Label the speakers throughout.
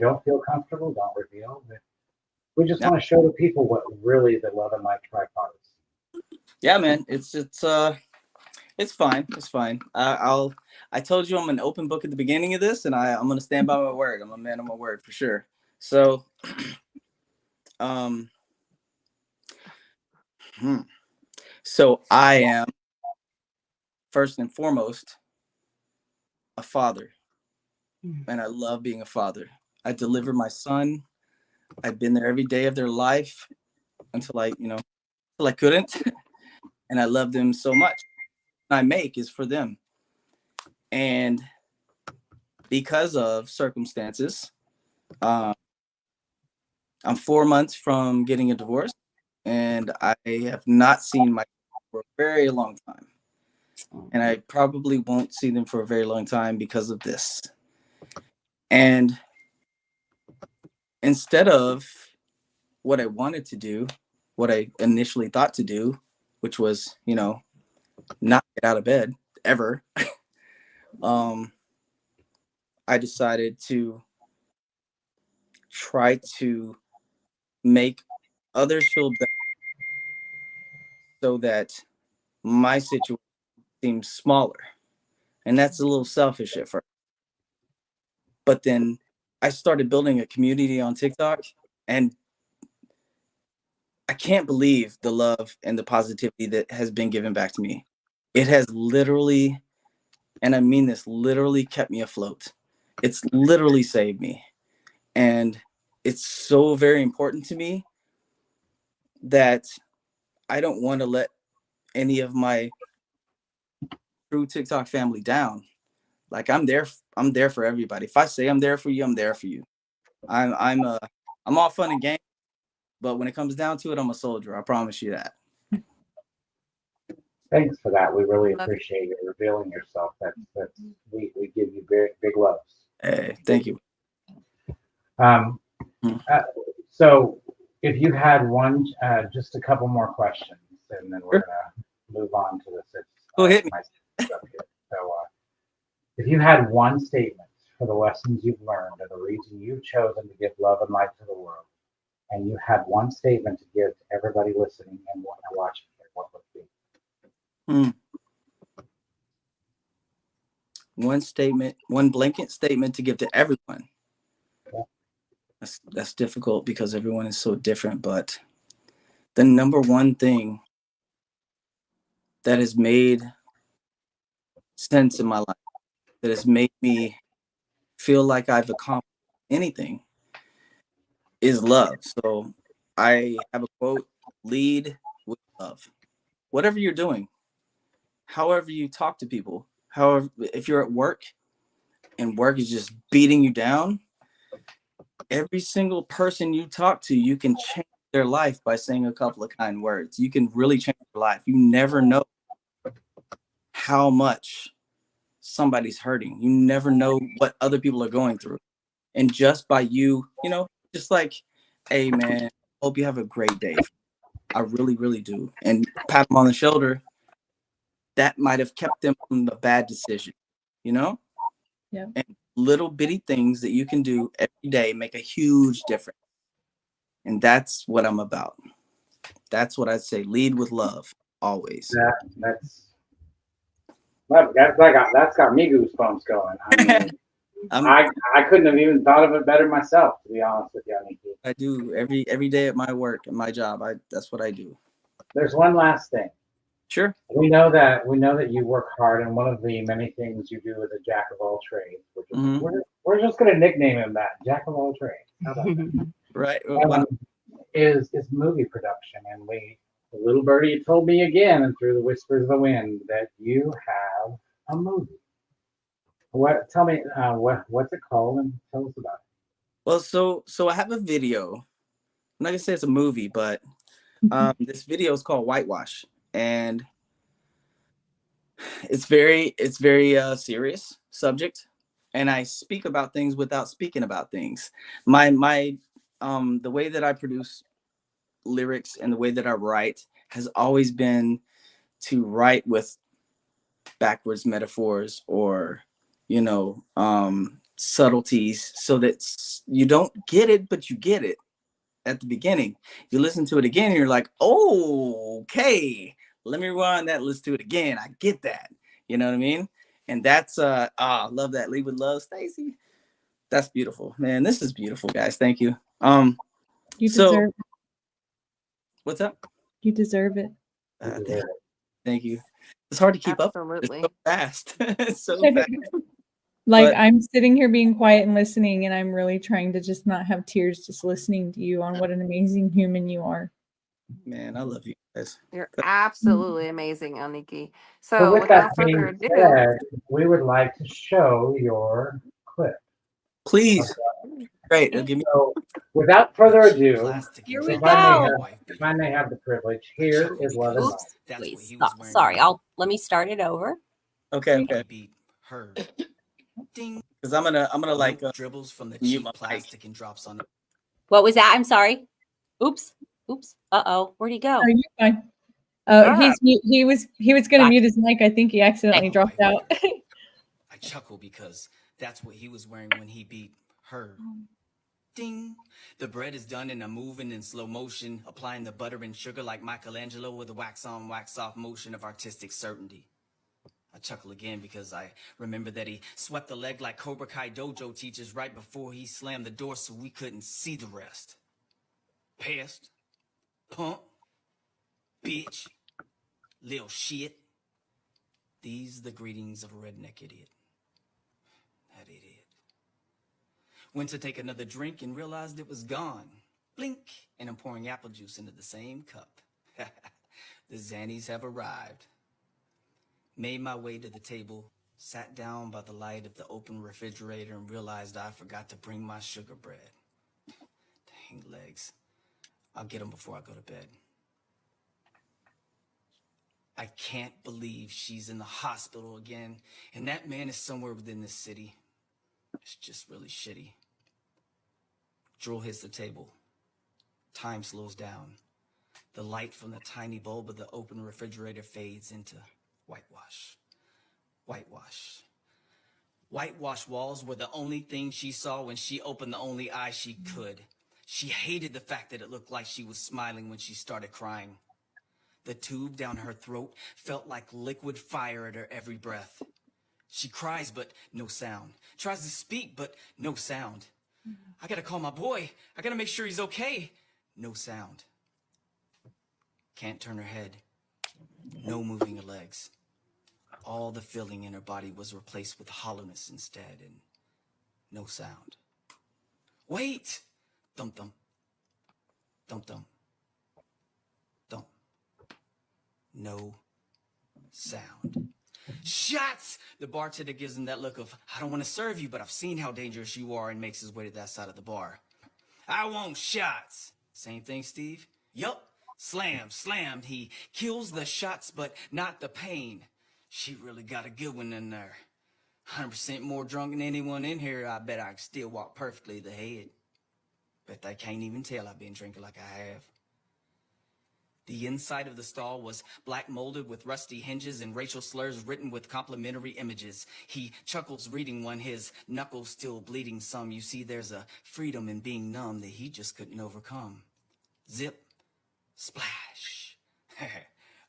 Speaker 1: you don't feel comfortable, don't reveal. But we just
Speaker 2: Yeah,
Speaker 1: want to show the people what really the love and light tripod is.
Speaker 2: yeah, man. It's fine. It's fine. I told you I'm an open book at the beginning of this, and I'm gonna stand by my word. I'm a man of my word for sure. So, um, hmm. so I am first and foremost a father, and I love being a father. I deliver my son. I've been there every day of their life until until I couldn't, and I love them so much. What I make is for them, and because of circumstances, um, I'm 4 months from getting a divorce, and I have not seen my for a very long time, and I probably won't see them for a very long time because of this. And instead of what I wanted to do, what I initially thought to do, which was, not get out of bed ever, um, I decided to try to make others feel better so that my situation seems smaller. And that's a little selfish at first. But then I started building a community on TikTok, and I can't believe the love and the positivity that has been given back to me. It has literally, and I mean this, literally kept me afloat. It's literally saved me. And it's so very important to me that I don't want to let any of my true TikTok family down. Like I'm there for everybody. If I say I'm there for you, I'm there for you. I'm I'm all fun and game, but when it comes down to it, I'm a soldier. I promise you that.
Speaker 1: Thanks for that. We really
Speaker 3: Love
Speaker 1: appreciate you revealing yourself. That's we give you big big loves.
Speaker 2: Hey, thank you.
Speaker 1: Um,
Speaker 2: Mm.
Speaker 1: uh, so if you had one, just a couple more questions, and then we're
Speaker 2: Sure.
Speaker 1: gonna move on to the sixth.
Speaker 2: Go hit me.
Speaker 1: My sixth subject. So, if you had one statement for the lessons you've learned and the reason you've chosen to give love and light to the world, and you had one statement to give to everybody listening and watching here, what would it be?
Speaker 2: Mm. One statement, one blanket statement to give to everyone.
Speaker 1: Yeah.
Speaker 2: That's difficult because everyone is so different. But the number one thing that has made sense in my life, that has made me feel like I've accomplished anything, is love. So I have a quote: "Lead with love." Whatever you're doing, however you talk to people, however, if you're at work and work is just beating you down, every single person you talk to, you can change their life by saying a couple of kind words. You can really change their life. You never know how much somebody's hurting. You never know what other people are going through. And just by you, just like, hey, man, hope you have a great day. I really, really do. And pat them on the shoulder, that might have kept them from a bad decision, you know?
Speaker 3: Yeah.
Speaker 2: And little bitty things that you can do every day make a huge difference. And that's what I'm about. That's what I'd say. Lead with love, always.
Speaker 1: That's that's got me goosebumps going. I mean,
Speaker 2: I'm
Speaker 1: I couldn't have even thought of it better myself, to be honest with you, Aniki.
Speaker 2: I do every day at my work and my job. That's what I do.
Speaker 1: There's one last thing.
Speaker 2: Sure.
Speaker 1: We know that you work hard, and one of the many things you do is a jack of all trades.
Speaker 2: Hmm.
Speaker 1: We're just going to nickname him that, jack of all trades. How about that?
Speaker 2: Right.
Speaker 1: Is movie production, and the little birdie told me again, and through the whispers of the wind, that you have a movie. What? Tell me, what's it called, and tell us about
Speaker 2: Well, so I have a video. I'm not gonna say it's a movie, but this video is called Whitewash, and it's very serious subject, and I speak about things without speaking about things. My the way that I produce lyrics and the way that I write has always been to write with backwards metaphors or subtleties so that you don't get it, but you get it at the beginning. You listen to it again and you're like, oh, okay, let me rewind that, listen to it again. I get that. You know what I mean? And that's I love that. Lead with love, Stacy. That's beautiful, man. This is beautiful, guys. Thank you.
Speaker 3: You
Speaker 2: So
Speaker 3: deserve it.
Speaker 2: What's up?
Speaker 3: You deserve it.
Speaker 2: Thank you. It's hard to keep
Speaker 4: Absolutely.
Speaker 2: up. It's so fast. It's so fast.
Speaker 3: Like,
Speaker 2: But-
Speaker 3: I'm sitting here being quiet and listening, and I'm really trying to just not have tears just listening to you on what an amazing human you are.
Speaker 2: Man, I love you guys.
Speaker 4: You're absolutely amazing, Aniki.
Speaker 1: So
Speaker 4: So
Speaker 1: with that
Speaker 4: without further
Speaker 1: being
Speaker 4: ado,
Speaker 1: said, we would like to show your clip.
Speaker 2: Please. Great. It'll give me.
Speaker 1: So without further ado,
Speaker 5: Here
Speaker 1: if
Speaker 5: we
Speaker 1: I
Speaker 5: go.
Speaker 1: may have the privilege, here is Love and Light.
Speaker 5: Oops, please stop. Sorry, let me start it over.
Speaker 2: Okay.
Speaker 6: Beat her. Ding.
Speaker 2: Because I'm gonna like
Speaker 6: dribbles from the
Speaker 2: mute
Speaker 6: cheap
Speaker 2: my mic.
Speaker 6: plastic and drops on it.
Speaker 5: What was that? I'm sorry. Oops. Uh-oh. Where'd he go?
Speaker 3: Are you fine?
Speaker 4: Ah.
Speaker 3: He was going to mute his mic. I think he accidentally
Speaker 6: Oh,
Speaker 3: dropped
Speaker 6: wait,
Speaker 3: out.
Speaker 6: I chuckle because that's what he was wearing when he beat her. Ding. The bread is done and I'm moving in slow motion, applying the butter and sugar like Michelangelo with a wax on, wax off motion of artistic certainty. I chuckle again because I remember that he swept the leg like Cobra Kai dojo teachers right before he slammed the door so we couldn't see the rest. Pest, punk, bitch, little shit. These the greetings of a redneck idiot. That idiot. Went to take another drink and realized it was gone. Blink, and I'm pouring apple juice into the same cup. The Xannies have arrived. Made my way to the table, sat down by the light of the open refrigerator and realized I forgot to bring my sugar bread. Dang legs. I'll get them before I go to bed. I can't believe she's in the hospital again, and that man is somewhere within this city. It's just really shitty. Drool hits the table. Time slows down. The light from the tiny bulb of the open refrigerator fades into whitewash. Whitewash. Whitewash walls were the only thing she saw when she opened the only eye she could. She hated the fact that it looked like she was smiling when she started crying. The tube down her throat felt like liquid fire at her every breath. She cries, but no sound. Tries to speak, but no sound. I gotta call my boy. I gotta make sure he's okay. No sound. Can't turn her head. No moving her legs. All the feeling in her body was replaced with hollowness instead, and no sound. Wait! Thump thump. Thump thump. Thump. No sound. Shots! The bartender gives him that look of, I don't want to serve you, but I've seen how dangerous you are, and makes his way to that side of the bar. I want shots. Same thing, Steve? Yup. Slam, slammed. He kills the shots, but not the pain. She really got a good one in there. 100% more drunk than anyone in here. I bet I can still walk perfectly the head. Bet they can't even tell I've been drinking like I have. The inside of the stall was black molded with rusty hinges and racial slurs written with complimentary images. He chuckles reading one, his knuckles still bleeding some. You see, there's a freedom in being numb that he just couldn't overcome. Zip, splash.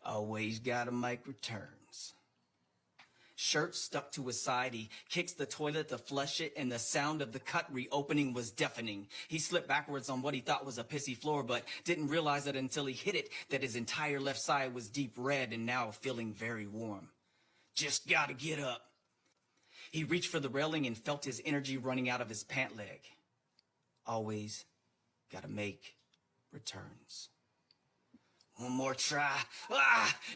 Speaker 6: Always gotta make returns. Shirt stuck to his side, he kicks the toilet to flush it, and the sound of the cut reopening was deafening. He slipped backwards on what he thought was a pissy floor, but didn't realize it until he hit it, that his entire left side was deep red and now feeling very warm. Just gotta get up. He reached for the railing and felt his energy running out of his pant leg. Always gotta make returns. One more try.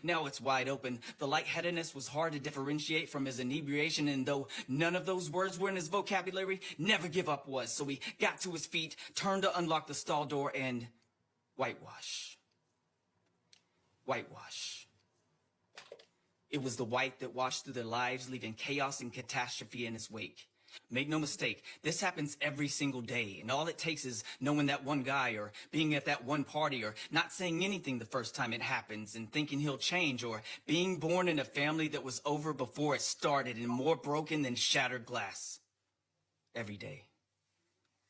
Speaker 6: Now it's wide open. The lightheadedness was hard to differentiate from his inebriation, and though none of those words were in his vocabulary, never give up was. So he got to his feet, turned to unlock the stall door, and whitewash. Whitewash. It was the white that washed through their lives, leaving chaos and catastrophe in its wake. Make no mistake, this happens every single day, and all it takes is knowing that one guy, or being at that one party, or not saying anything the first time it happens and thinking he'll change, or being born in a family that was over before it started and more broken than shattered glass. every day.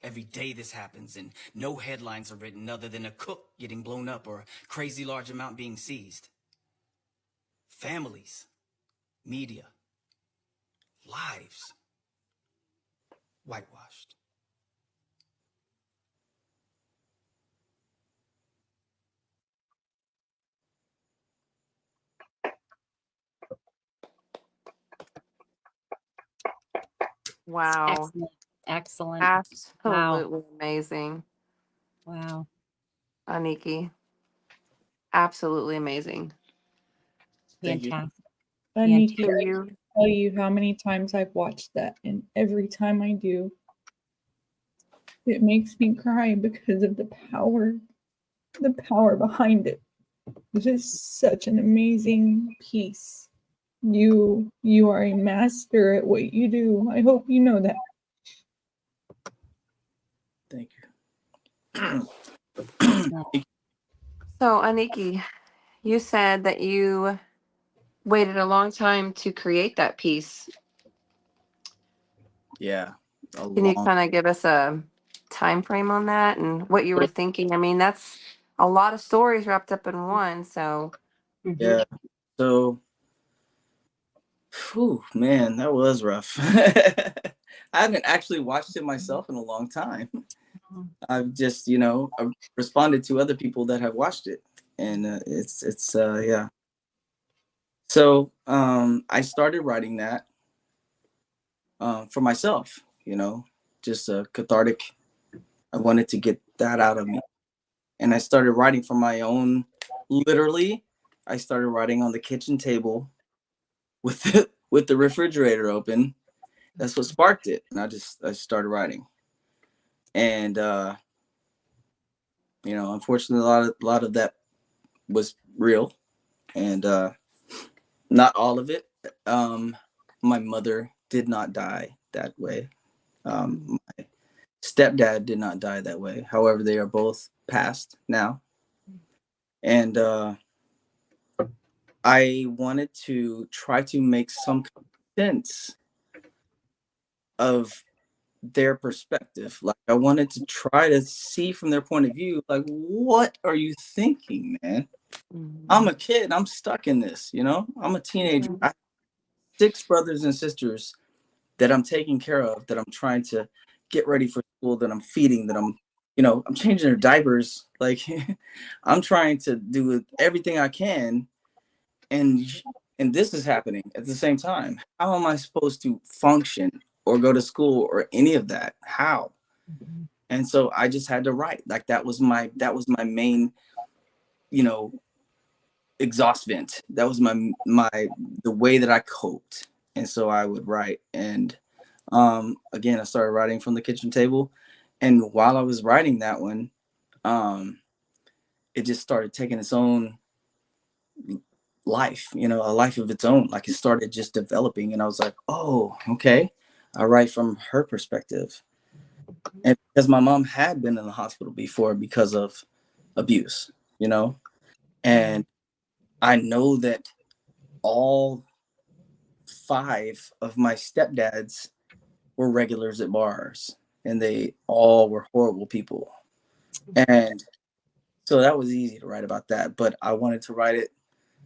Speaker 6: Every day this happens, and no headlines are written other than a cook getting blown up or a crazy large amount being seized. Families, media, lives whitewashed.
Speaker 4: Wow.
Speaker 5: Excellent. Excellent.
Speaker 4: Absolutely amazing,
Speaker 5: Wow.
Speaker 4: Aniki. Absolutely amazing.
Speaker 2: Thank you.
Speaker 5: Fantastic.
Speaker 3: Aniki,
Speaker 4: So
Speaker 3: I
Speaker 4: you,
Speaker 3: can't tell you how many times I've watched that, and every time I do, it makes me cry because of the power behind it. It is such an amazing piece. You are a master at what you do. I hope you know that.
Speaker 2: Thank you.
Speaker 5: Excellent.
Speaker 4: so Aniki, you said that you waited a long time to create that piece.
Speaker 2: Yeah, a
Speaker 4: Can you
Speaker 2: long.
Speaker 4: kind of give us a time frame on that and what you were thinking? I mean, that's a lot of stories wrapped up in one. So,
Speaker 2: Yeah. So, whew, man, that was rough. I haven't actually watched it myself in a long time. I've just, I've responded to other people that have watched it, and it's yeah. So, I started writing that for myself, just a cathartic. I wanted to get that out of me, and I started writing from my own. Literally, I started writing on the kitchen table with the refrigerator open. That's what sparked it, and I started writing, and unfortunately, a lot of that was real, and not all of it. My mother did not die that way. My stepdad did not die that way. However, they are both passed now, and I wanted to try to make some sense of their perspective. Like, I wanted to try to see from their point of view, like, what are you thinking, man? I'm a kid. I'm stuck in this, I'm a teenager. I have 6 brothers and sisters that I'm taking care of, that I'm trying to get ready for school, that I'm feeding, that I'm changing their diapers. Like, I'm trying to do everything I can. And this is happening at the same time. How am I supposed to function or go to school or any of that? How? And so I just had to write. Like, that was my main, exhaust vent. That was the way that I coped. And so I would write. And again, I started writing from the kitchen table. And while I was writing that one, it just started taking its own life, a life of its own. Like, it started just developing. And I was like, oh, okay. I write from her perspective. And because my mom had been in the hospital before because of abuse, and I know that all 5 of my stepdads were regulars at bars, and they all were horrible people. And so that was easy to write about that, but I wanted to write it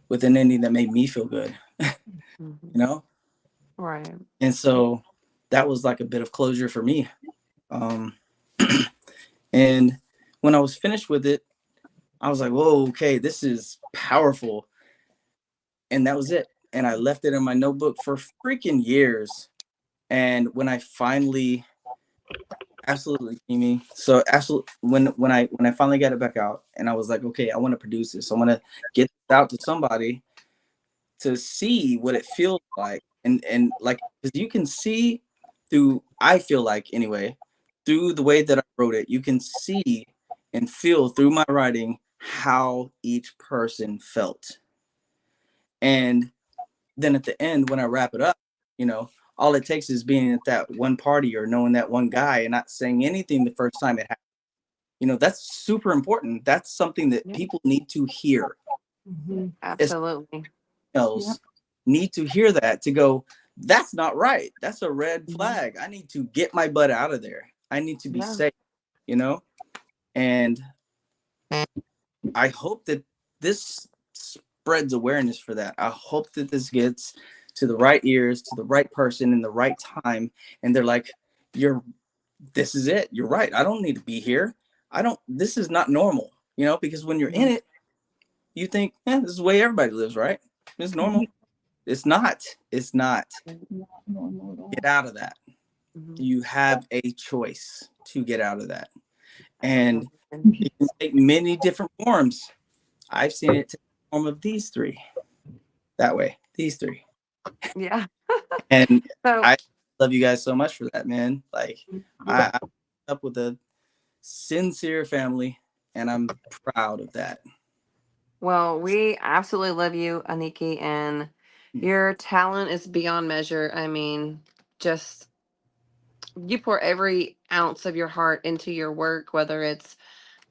Speaker 2: with an ending that made me feel good,
Speaker 4: Right.
Speaker 2: And so that was like a bit of closure for me. And when I was finished with it, I was like, whoa, okay, this is powerful. And that was it. And I left it in my notebook for freaking years. And when I finally, absolutely, Amy. So absolutely, when I finally got it back out, and I was like, okay, I want to produce this. I want to get this out to somebody to see what it feels like, and like, because you can see through, I feel like anyway, through the way that I wrote it, you can see and feel through my writing how each person felt. And then at the end, when I wrap it up, all it takes is being at that one party or knowing that one guy and not saying anything the first time it happened. That's super important. That's something that people need to hear.
Speaker 4: Absolutely.
Speaker 2: Else need to hear that, to go, that's not right. That's a red
Speaker 4: Mhm.
Speaker 2: flag. I need to get my butt out of there. I need to be
Speaker 4: Yeah.
Speaker 2: safe, you know? And I hope that this spreads awareness for that. I hope that this gets to the right ears, to the right person in the right time. And they're like, this is it. You're right. I don't need to be here. This is not normal, because when you're in
Speaker 4: Mhm.
Speaker 2: it, you think, this is the way everybody lives, right? It's normal. It's not. It's not.
Speaker 3: Not normal at all.
Speaker 2: Get out of that.
Speaker 4: Mhm.
Speaker 2: You have a choice to get out of that. And
Speaker 4: And-
Speaker 2: it can take many different forms. I've seen it take the form of these three. That way, these three.
Speaker 4: Yeah.
Speaker 2: And
Speaker 4: So,
Speaker 2: I love you guys so much for that, man. Like, I'm up with a sincere family, and I'm proud of that.
Speaker 4: well, we absolutely love you, Aniki, and your talent is beyond measure. I mean, just you pour every ounce of your heart into your work, whether it's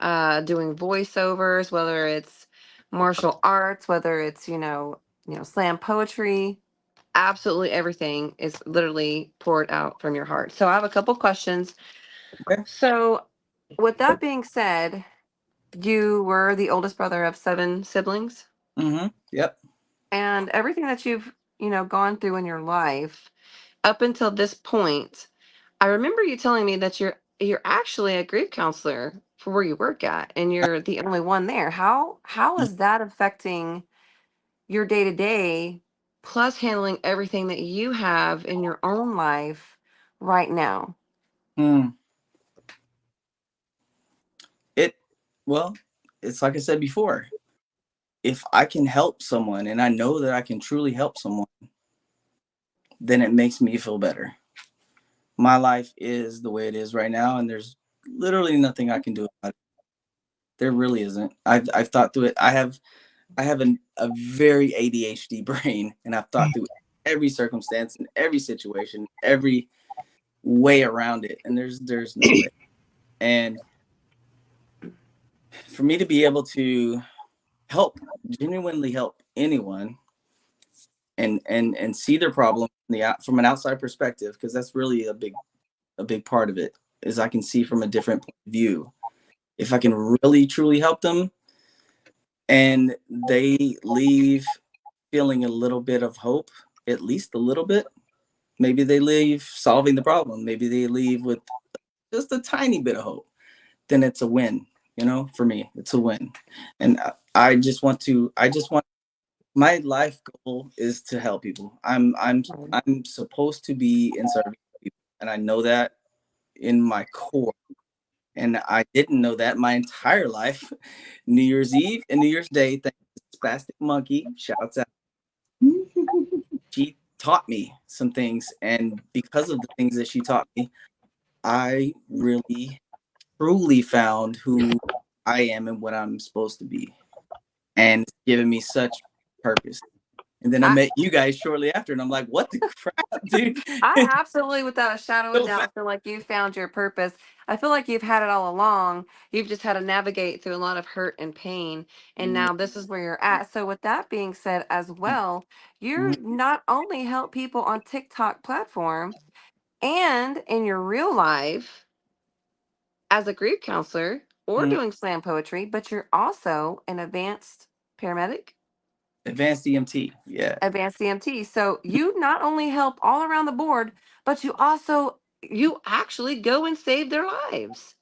Speaker 4: doing voiceovers, whether it's martial arts, whether it's slam poetry. Absolutely everything is literally poured out from your heart. So I have a couple questions.
Speaker 2: Okay.
Speaker 4: So, with that being said, you were the oldest brother of 7 siblings,
Speaker 2: Mm-hmm. Yep.
Speaker 4: and everything that you've gone through in your life up until this point. I remember you telling me that you're actually a grief counselor for where you work at, and you're the only one there. How is that affecting your day to day, plus handling everything that you have in your own life right now?
Speaker 2: Mm. It, well, it's like I said before. If I can help someone and I know that I can truly help someone, then it makes me feel better. My life is the way it is right now, and there's literally nothing I can do about it. There really isn't. I've thought through it. I have a very ADHD brain, and I've thought through every circumstance and every situation, every way around it, and there's no way. And for me to be able to help, genuinely help anyone, and see their problem from an outside perspective, because that's really a big part of it, is I can see from a different point of view. If I can really truly help them and they leave feeling a little bit of hope, at least a little bit, maybe they leave solving the problem, maybe they leave with just a tiny bit of hope, then it's a win. For me, it's a win. And I just want my life goal is to help people. I'm supposed to be in service of people, and I know that in my core. And I didn't know that my entire life. New Year's Eve and New Year's Day, thanks to Spastic Monkey, shouts out. She taught me some things, and because of the things that she taught me, I really truly found who I am and what I'm supposed to be, and it's given me such purpose. And then I
Speaker 4: I
Speaker 2: met you guys shortly after, and I'm like, what the crap, dude?
Speaker 4: I absolutely, without a shadow of a
Speaker 2: So fast.
Speaker 4: doubt, feel like you found your purpose. I feel like you've had it all along. You've just had to navigate through a lot of hurt and pain. And now this is where you're at. So, with that being said, as well,
Speaker 2: Mhm.
Speaker 4: you not only help people on TikTok platform and in your real life as a grief counselor or
Speaker 2: Mhm.
Speaker 4: doing slam poetry, but you're also an advanced paramedic,
Speaker 2: Advanced EMT, yeah.
Speaker 4: advanced CMT. So you not only help all around the board, but you actually go and save their lives.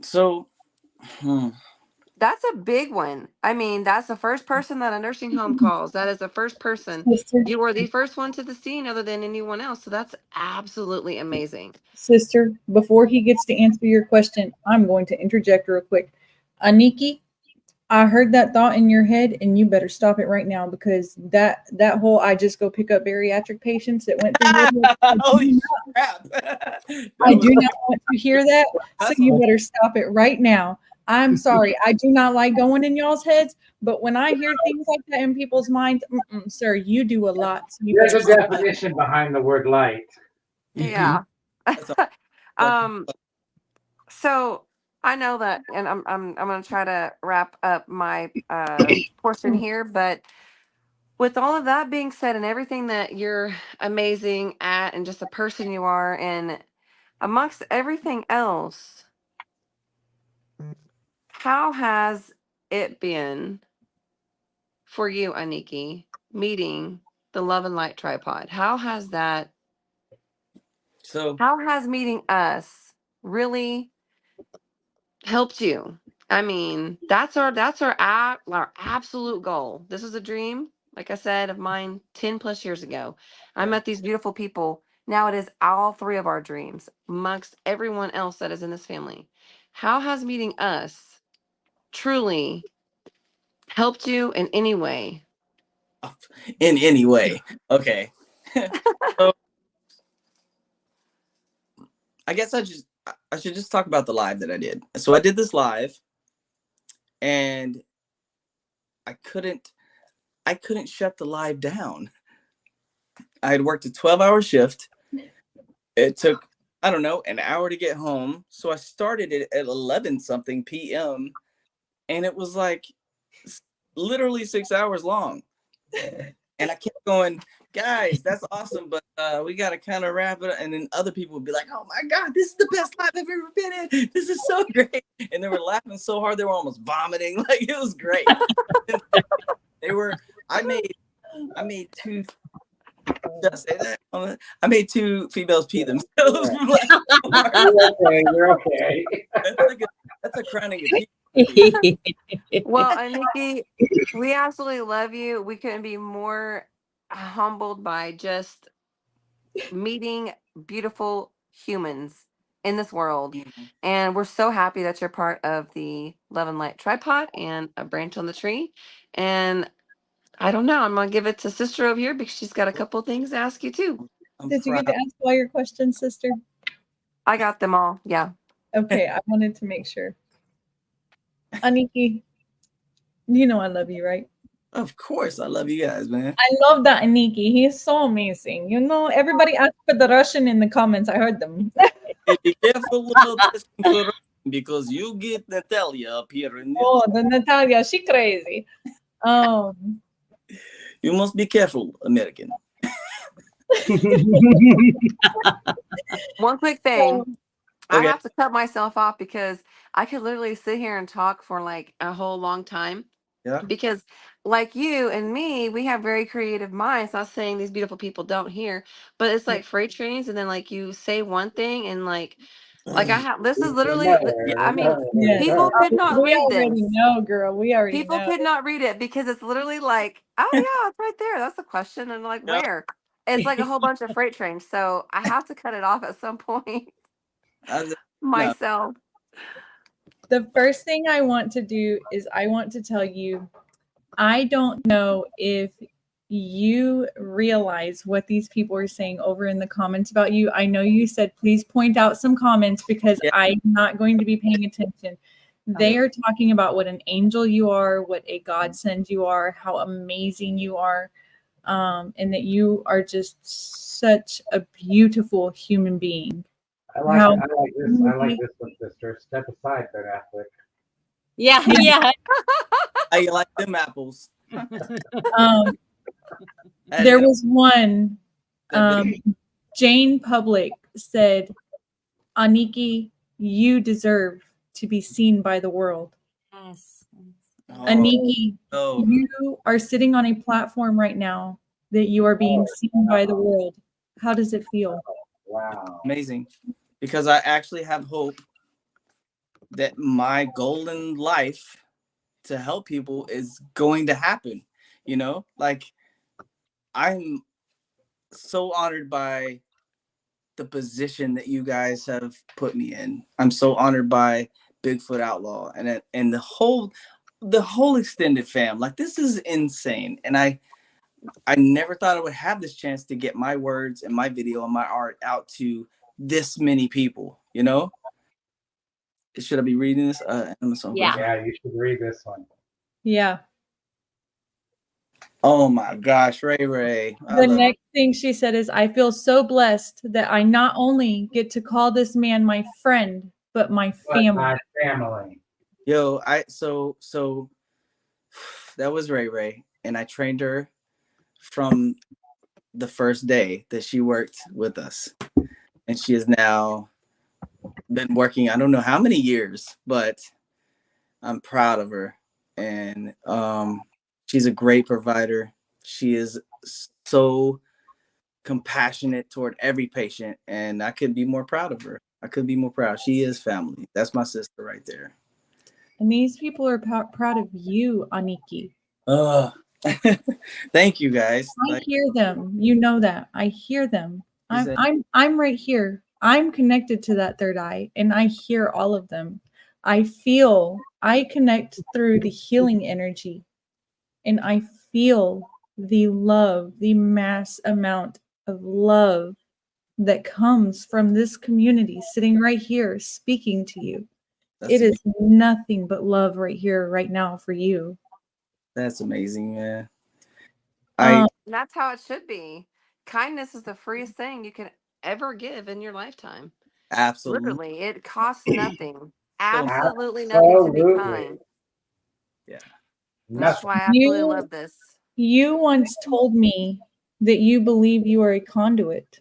Speaker 2: So,
Speaker 4: That's a big one. I mean, that's the first person that a nursing home calls. That is the first person.
Speaker 3: Sister,
Speaker 4: You were the first one to the scene other than anyone else. So that's absolutely amazing.
Speaker 3: sister, before he gets to answer your question, I'm going to interject real quick. Aniki, I heard that thought in your head, and you better stop it right now because that whole I just go pick up bariatric patients that went through your head.
Speaker 2: holy crap!
Speaker 3: I
Speaker 2: That
Speaker 3: do
Speaker 2: was
Speaker 3: not want to hear that, so
Speaker 2: that's
Speaker 3: you better stop it right now. I'm sorry. I do not like going in y'all's heads, but when I hear things like that in people's minds, sir, you do a lot. So you
Speaker 1: There's
Speaker 3: better
Speaker 1: a
Speaker 3: stop.
Speaker 1: definition behind the word light.
Speaker 4: Yeah.
Speaker 2: that's like
Speaker 4: um so I know that, and I'm going to try to wrap up my portion here, but with all of that being said and everything that you're amazing at and just the person you are and amongst everything else, how has it been for you, Aniki, meeting the Love and Light Tripod?
Speaker 2: So
Speaker 4: How has meeting us really helped you? I mean, our absolute goal. This is a dream, like I said, of mine 10 plus years ago. I met these beautiful people. Now it is all three of our dreams amongst everyone else that is in this family. How has meeting us truly helped you in any way?
Speaker 2: in any way, okay. So I guess I should just talk about the live that I did. So I did this live, and I couldn't shut the live down. I had worked a 12-hour shift. It took, I don't know, an hour to get home. So I started it at 11 something p.m. and it was like literally 6 hours long. And I kept going, guys, that's awesome, but we got to kind of wrap it up. And then other people would be like, oh my God, this is the best live I've ever been in. This is so great. And they were laughing so hard, they were almost vomiting. Like, it was great. I made two, did I say that? I made two females pee themselves. From laughing so hard.
Speaker 1: You're okay.
Speaker 2: That's a crowning achievement.
Speaker 4: Well, Aniki, we absolutely love you. We couldn't be more humbled by just meeting beautiful humans in this world. And we're so happy that you're part of the Love and Light Tripod and a branch on the tree. And I don't know, I'm going to give it to Sister over here because she's got a couple things to ask you too.
Speaker 2: I'm
Speaker 3: Did you get
Speaker 2: proud.
Speaker 3: to ask all your questions, sister?
Speaker 4: I got them all. Yeah.
Speaker 3: Okay, I wanted to make sure. Aniki, you know I love you, right?
Speaker 2: Of course, I love you guys, man.
Speaker 3: I love that Aniki. He is so amazing. You know, everybody asked for the Russian in the comments. I heard them.
Speaker 2: Hey, be careful about this because you get Natalia up here.
Speaker 3: Oh, the Natalia, she crazy.
Speaker 2: You must be careful, American.
Speaker 4: One quick thing.
Speaker 3: So,
Speaker 4: I
Speaker 2: Okay.
Speaker 4: have to cut myself off because I could literally sit here and talk for like a whole long time.
Speaker 2: Yeah.
Speaker 4: Because like you and me, we have very creative minds. Not saying these beautiful people don't hear, but it's like freight trains, and then like you say one thing and like I have this is literally I mean,
Speaker 3: yeah,
Speaker 4: people could not
Speaker 3: we
Speaker 4: read this.
Speaker 3: already know, girl. We already
Speaker 4: People
Speaker 3: know.
Speaker 4: could not read it because it's literally like, oh yeah, it's right there. That's the question. And like,
Speaker 2: Yeah.
Speaker 4: where? It's like a whole bunch of freight trains. So I have to cut it off at some point
Speaker 2: No.
Speaker 4: myself.
Speaker 3: The first thing I want to do is I want to tell you, I don't know if you realize what these people are saying over in the comments about you. I know you said, please point out some comments because
Speaker 2: Yeah.
Speaker 3: I'm not going to be paying attention. They are talking about what an angel you are, what a godsend you are, how amazing you are, and that you are just such a beautiful human being.
Speaker 1: I like this one, sister. Step aside, Ben Affleck.
Speaker 5: Yeah, yeah.
Speaker 2: How you like them apples?
Speaker 3: There was one, Jane Public said, Aniki, you deserve to be seen by the world.
Speaker 5: Yes.
Speaker 3: Aniki, you are sitting on a platform right now that you are being seen by the world. How does it feel?
Speaker 1: Wow.
Speaker 2: Amazing. Because I actually have hope that my goal in life to help people is going to happen. You know, like I'm so honored by the position that you guys have put me in. I'm so honored by Bigfoot Outlaw and the whole extended fam. Like, this is insane. And I never thought I would have this chance to get my words and my video and my art out to this many people, you know? Should I be reading this? Amazon.
Speaker 5: Yeah.
Speaker 1: Yeah, you should read this one.
Speaker 3: Yeah.
Speaker 2: Oh my gosh, Ray.
Speaker 3: The next thing she said is, I feel so blessed that I not only get to call this man my friend, but my family.
Speaker 1: My family.
Speaker 2: Yo, so that was Ray, and I trained her from the first day that she worked with us. And she has now been working, I don't know how many years, but I'm proud of her. And she's a great provider. She is so compassionate toward every patient, and I couldn't be more proud of her. I couldn't be more proud. She is family. That's my sister right there.
Speaker 3: And these people are proud of you, Aniki.
Speaker 2: Thank you guys.
Speaker 3: I hear them. You know that. I hear them.
Speaker 2: Is it-
Speaker 3: I'm right here. I'm connected to that third eye and I hear all of them. I connect through the healing energy and I feel the love, the mass amount of love that comes from this community sitting right here speaking to you. It is nothing but love right here, right now for you.
Speaker 2: That's amazing, man.
Speaker 4: That's how it should be. Kindness is the freest thing you can ever give in your lifetime.
Speaker 2: Absolutely.
Speaker 4: Literally, it costs nothing.
Speaker 2: So-
Speaker 4: Absolutely nothing to be
Speaker 1: Absolutely.
Speaker 4: kind.
Speaker 2: Yeah.
Speaker 4: That's
Speaker 1: Nothing.
Speaker 4: why I absolutely love this.
Speaker 3: You once told me that you believe you are a conduit.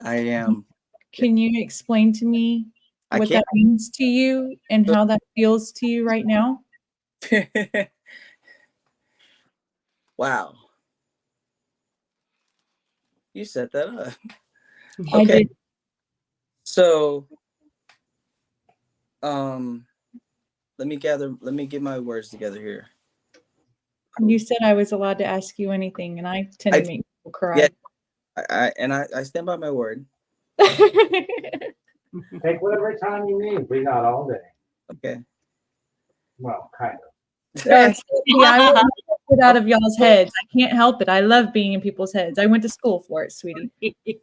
Speaker 2: I am.
Speaker 3: Can you explain to me
Speaker 2: I
Speaker 3: what
Speaker 2: can't.
Speaker 3: that means to you and how that feels to you right now?
Speaker 2: Wow. You set that up.
Speaker 3: I
Speaker 2: Okay.
Speaker 3: did.
Speaker 2: So, let me get my words together here.
Speaker 3: You said I was allowed to ask you anything, and I tend to make people cry.
Speaker 2: Yeah. I stand by my word.
Speaker 1: Take whatever time you need. We got all day.
Speaker 2: Okay.
Speaker 1: Well, kind of.
Speaker 3: See, I will not get out of y'all's heads. I can't help it. I love being in people's heads. I went to school for it, sweetie.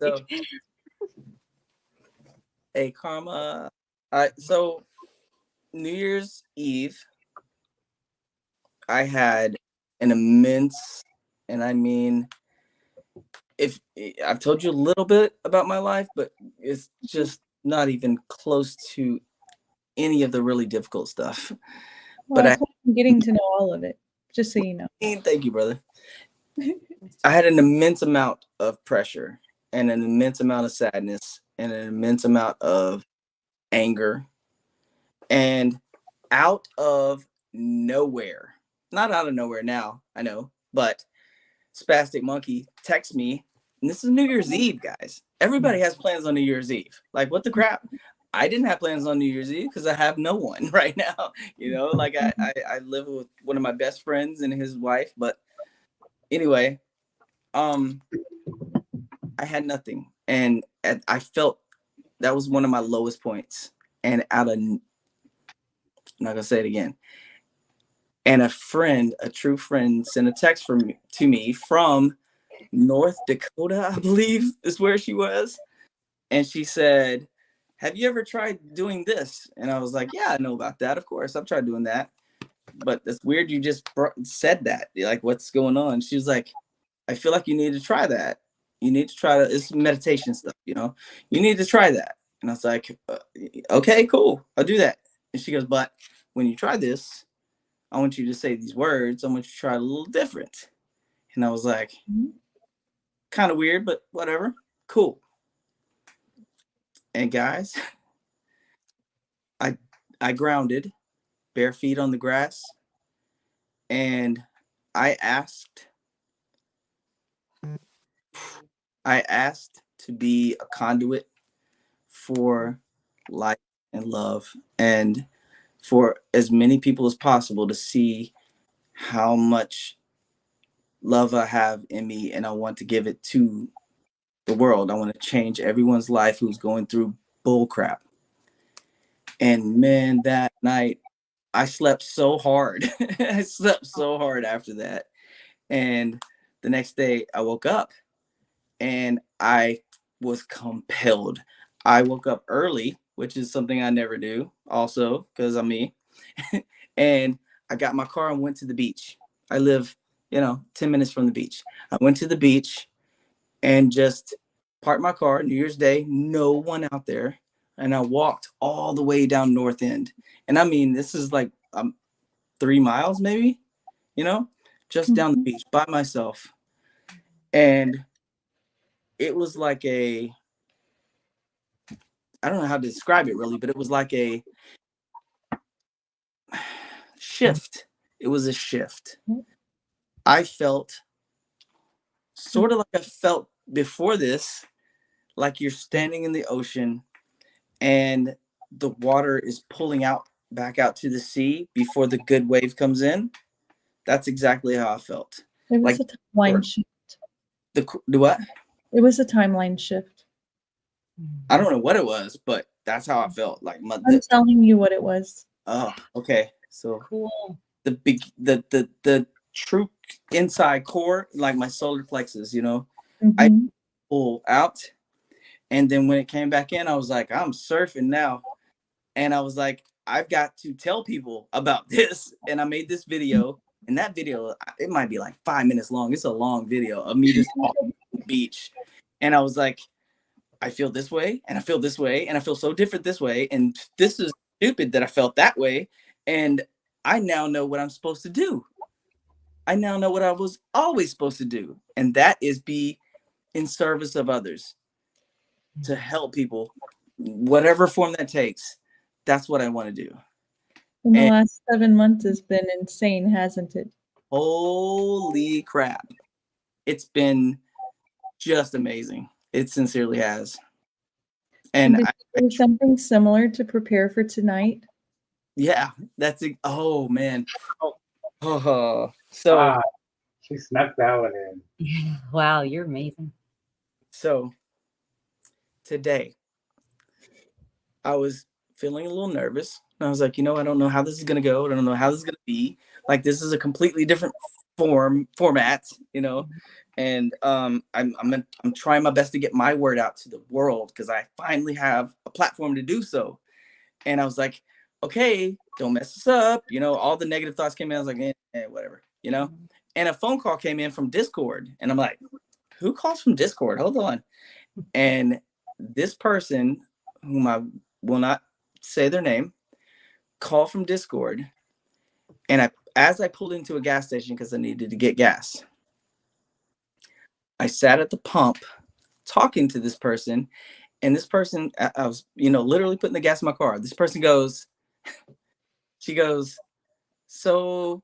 Speaker 2: So, hey, Karma. So New Year's Eve, I had an immense, and I mean, if I've told you a little bit about my life, but it's just not even close to any of the really difficult stuff.
Speaker 3: Well,
Speaker 2: But
Speaker 3: I'm getting to know all of it, just so you know.
Speaker 2: Thank you, brother. I had an immense amount of pressure and an immense amount of sadness and an immense amount of anger. And out of nowhere, not out of nowhere now, I know, but Spastic Monkey texts me, and this is New Year's Eve, guys. Everybody has plans on New Year's Eve. Like, what the crap? I didn't have plans on New Year's Eve because I have no one right now. You know, like I live with one of my best friends and his wife. But anyway, I had nothing. And I felt that was one of my lowest points. And I'm not going to say it again. And a true friend, sent a text to me from North Dakota, I believe is where she was. And she said, have you ever tried doing this? And I was like, yeah, I know about that. Of course, I've tried doing that. But it's weird you just said that. You're like, what's going on? She was like, I feel like you need to try that. You need to try that. It's meditation stuff, you know? You need to try that. And I was like, okay, cool. I'll do that. And she goes, but when you try this, I want you to say these words. I want you to try it a little different. And I was like, kind of weird, but whatever. Cool. And guys, I grounded, bare feet on the grass, and I asked to be a conduit for light and love, and for as many people as possible to see how much love I have in me, and I want to give it to the world. I want to change everyone's life who's going through bull crap. And man, that night I slept so hard. I slept so hard after that. And the next day I woke up and I was compelled. I woke up early, which is something I never do also because I'm me. And I got my car and went to the beach. I live, 10 minutes from the beach. I went to the beach and just parked my car, New Year's Day, no one out there. And I walked all the way down North End. And I mean, this is like 3 miles maybe, just down the beach by myself. And it was like I don't know how to describe it really, but it was like a shift. It was a shift. I felt sort of like I felt before this, like you're standing in the ocean and the water is pulling out back out to the sea before the good wave comes in. That's exactly how I felt.
Speaker 3: It was
Speaker 2: Like
Speaker 3: a timeline shift.
Speaker 2: the what?
Speaker 3: It was a timeline shift.
Speaker 2: I don't know what it was, but that's how I felt. Like
Speaker 3: I'm telling you what it was.
Speaker 2: oh, okay. So
Speaker 5: Cool.
Speaker 2: the true inside core, like my solar plexus, I
Speaker 3: Mhm.
Speaker 2: pull out, and then when it came back in, I was like, I'm surfing now, and I was like, I've got to tell people about this, and I made this video, and that video it might be like 5 minutes long. It's a long video of me just on the beach, and I was like, I feel this way, and I feel this way, and I feel so different this way, and this is stupid that I felt that way, and I now know what I'm supposed to do. I now know what I was always supposed to do, and that is be in service of others, to help people, whatever form that takes. That's what I want to do.
Speaker 3: And the
Speaker 2: And
Speaker 3: last 7 months has been insane, hasn't it?
Speaker 2: holy crap, it's been just amazing. It sincerely has. And
Speaker 3: Did you do something similar to prepare for tonight?
Speaker 2: yeah, that's it. Oh man. Oh, so
Speaker 1: Ah, she snuck that one in.
Speaker 5: Wow, you're amazing.
Speaker 2: so today I was feeling a little nervous. And I was like, I don't know how this is gonna go. I don't know how this is gonna be. Like this is a completely different format, And I'm trying my best to get my word out to the world because I finally have a platform to do so. And I was like, okay, don't mess this up. All the negative thoughts came in. I was like, whatever, And a phone call came in from Discord, and I'm like, who calls from Discord? Hold on. And this person, whom I will not say their name, called from Discord. And as I pulled into a gas station because I needed to get gas, I sat at the pump talking to this person. And this person, I was, literally putting the gas in my car. This person she goes, so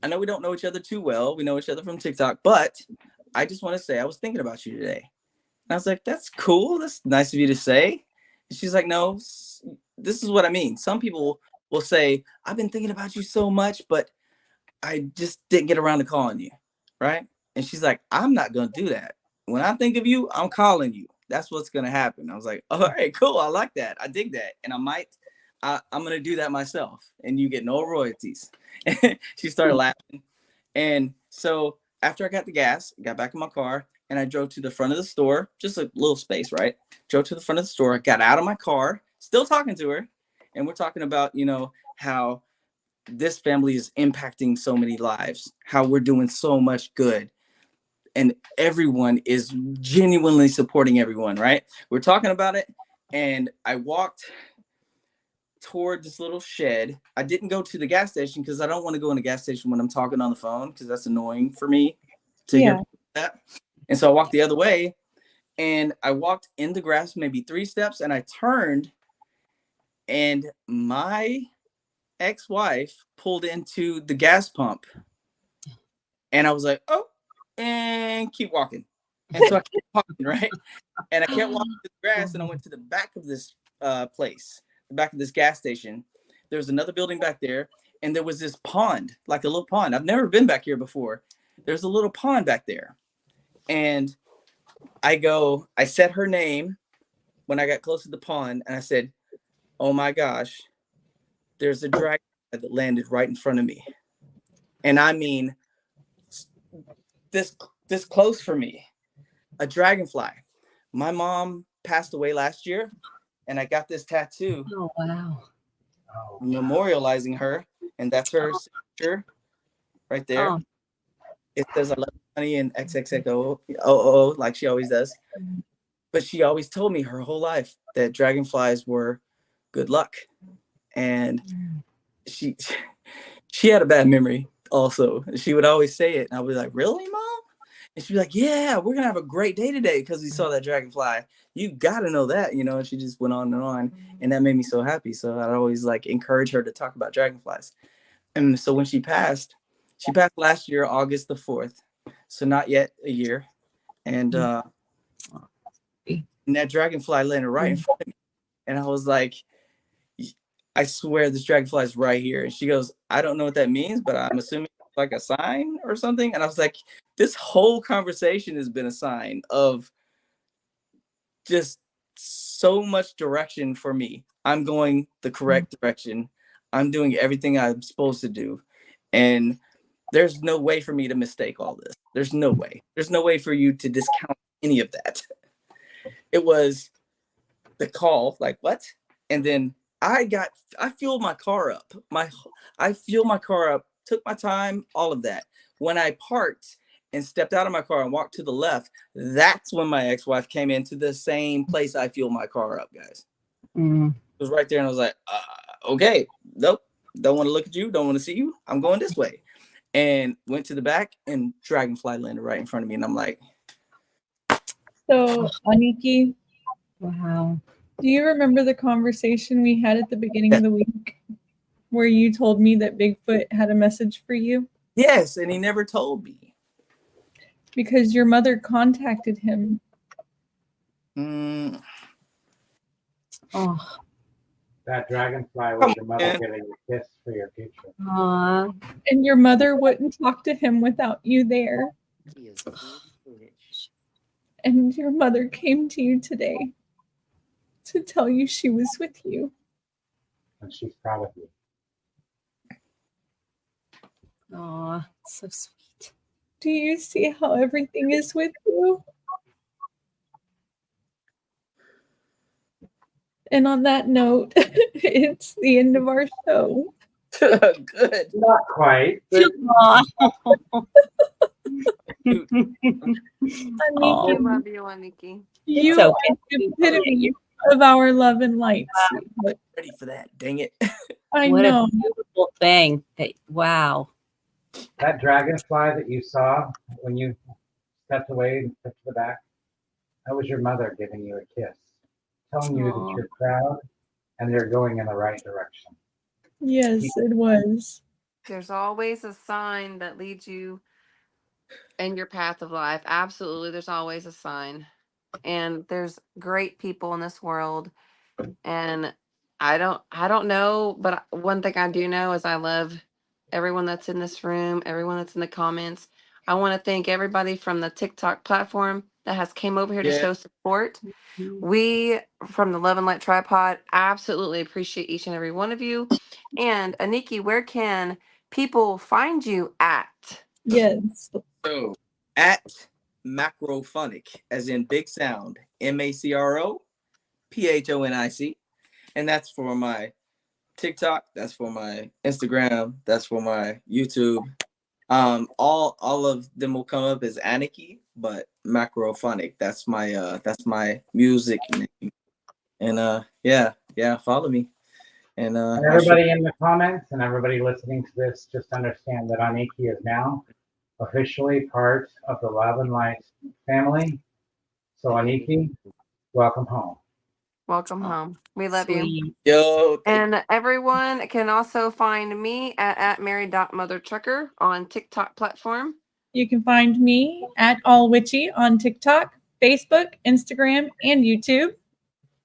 Speaker 2: I know we don't know each other too well. We know each other from TikTok, but I just want to say I was thinking about you today. And I was like, that's cool. That's nice of you to say. And she's like, no, this is what I mean. Some people will say, I've been thinking about you so much, but I just didn't get around to calling you. Right. And she's like, I'm not going to do that. When I think of you, I'm calling you. That's what's going to happen. I was like, all right, cool. I like that. I dig that. And I'm going to do that myself. And you get no royalties. She started laughing. And so after I got the gas, got back in my car, and I drove to the front of the store, just a little space, right? Drove to the front of the store, got out of my car, still talking to her. And we're talking about, how this family is impacting so many lives, how we're doing so much good. And everyone is genuinely supporting everyone, right? We're talking about it. And I walked toward this little shed. I didn't go to the gas station because I don't want to go in the gas station when I'm talking on the phone because that's annoying for me to hear that. And so I walked the other way, and I walked in the grass maybe 3 steps, and I turned, and my ex-wife pulled into the gas pump, and I was like, oh, and keep walking. And so I kept walking, right? And I kept walking to the grass, and I went to the back of this place, the back of this gas station. There was another building back there, and there was this pond, like a little pond. I've never been back here before. There's a little pond back there. And I said her name when I got close to the pond, and I said, oh my gosh, there's a dragon that landed right in front of me. And I mean, this close for me, a dragonfly. My mom passed away last year, and I got this tattoo.
Speaker 5: Oh, wow.
Speaker 2: Memorializing her, and that's her signature right there.
Speaker 5: Oh.
Speaker 2: It says I love you, honey, and XXXO like she always does. But she always told me her whole life that dragonflies were good luck. And she had a bad memory also. She would always say it, and I was like, really, Mom? And she'd be like, yeah, we're going to have a great day today because we saw that dragonfly. You got to know that, you know, and she just went on and on. And that made me so happy. So I'd always like encourage her to talk about dragonflies. And so when she passed last year, August the 4th. So not yet a year. And that dragonfly landed right in front of me. And I was like, I swear this dragonfly is right here. And she goes, I don't know what that means, but I'm assuming it's like a sign or something. And I was like, this whole conversation has been a sign of just so much direction for me. I'm going the correct direction. I'm doing everything I'm supposed to do. And there's no way for me to mistake all this. There's no way. There's no way for you to discount any of that. It was the call, like, what? And then I fueled my car up. I fueled my car up, took my time, all of that. When I parked and stepped out of my car and walked to the left, that's when my ex-wife came into the same place I fueled my car up, guys. It was right there, and I was like, okay, nope, don't want to look at you, don't want to see you. I'm going this way. And went to the back, and dragonfly landed right in front of me, and I'm like,
Speaker 3: So, Aniki,
Speaker 5: Wow.
Speaker 3: do you remember the conversation we had at the beginning of the week where you told me that Bigfoot had a message for you?
Speaker 2: yes, and he never told me.
Speaker 3: Because your mother contacted him.
Speaker 5: Oh.
Speaker 1: That dragonfly was your mother giving you a kiss for your future.
Speaker 5: Aw.
Speaker 3: And your mother wouldn't talk to him without you there. And your mother came to you today to tell you she was with you.
Speaker 1: And she's proud of you.
Speaker 5: Aw, so sweet.
Speaker 3: Do you see how everything is with you? And on that note, it's the end of our show.
Speaker 2: Good.
Speaker 1: Not quite.
Speaker 5: Aw.
Speaker 3: Aniki,
Speaker 4: We love you, Aniki.
Speaker 3: you
Speaker 5: So
Speaker 3: are the epitome of our love and light. But
Speaker 2: Ready for that, dang it.
Speaker 3: I
Speaker 5: What
Speaker 3: know.
Speaker 5: a beautiful thing. Wow.
Speaker 1: That dragonfly that you saw when you stepped away and stepped to the back, that was your mother giving you a kiss, telling you
Speaker 5: Aw.
Speaker 1: that you're proud and you're going in the right direction.
Speaker 3: Yes, it was.
Speaker 4: There's always a sign that leads you in your path of life. Absolutely, there's always a sign. And there's great people in this world. And I don't know, but one thing I do know is I love everyone that's in this room, everyone that's in the comments. I want to thank everybody from the TikTok platform that has came over here to
Speaker 2: Yeah.
Speaker 4: show support. We from the Love and Light Tripod absolutely appreciate each and every one of you. And Aniki, where can people find you at?
Speaker 3: Yes.
Speaker 2: So at Macrophonic, as in big sound, MACROPHONIC. And that's for my TikTok, that's for my Instagram, that's for my YouTube. All of them will come up as Aniki, but Macrophonic, that's my music name. And yeah, follow me. And
Speaker 1: And everybody in the comments and everybody listening to this, just understand that Aniki is now officially part of the Love and Light family. So Aniki, welcome home.
Speaker 4: Welcome home. We love you.
Speaker 5: Sweet.
Speaker 2: Yo,
Speaker 4: And everyone can also find me at Mary.MotherTrucker on TikTok platform.
Speaker 3: You can find me at All Witchy on TikTok, Facebook, Instagram, and YouTube.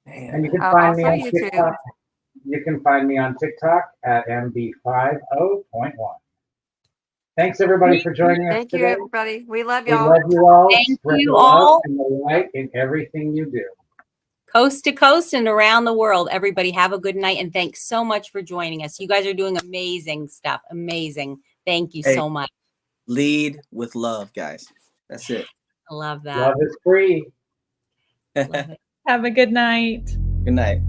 Speaker 1: And you can
Speaker 4: Also
Speaker 1: find me on
Speaker 4: YouTube.
Speaker 1: TikTok. You can find me on TikTok at MB50.1. Thanks everybody for joining us
Speaker 4: Thank you,
Speaker 1: today.
Speaker 4: everybody. We love
Speaker 1: We
Speaker 4: y'all.
Speaker 1: love you all.
Speaker 5: Thank
Speaker 1: Spread
Speaker 5: you
Speaker 1: the love
Speaker 5: all.
Speaker 1: and the light in everything you do.
Speaker 5: Coast to coast and around the world. Everybody have a good night. And thanks so much for joining us. You guys are doing amazing stuff. Amazing. Thank you
Speaker 2: Hey.
Speaker 5: so much.
Speaker 2: lead with love, guys. That's it.
Speaker 5: I love that.
Speaker 1: Love is free.
Speaker 5: Love it.
Speaker 3: Have a good night.
Speaker 2: Good night.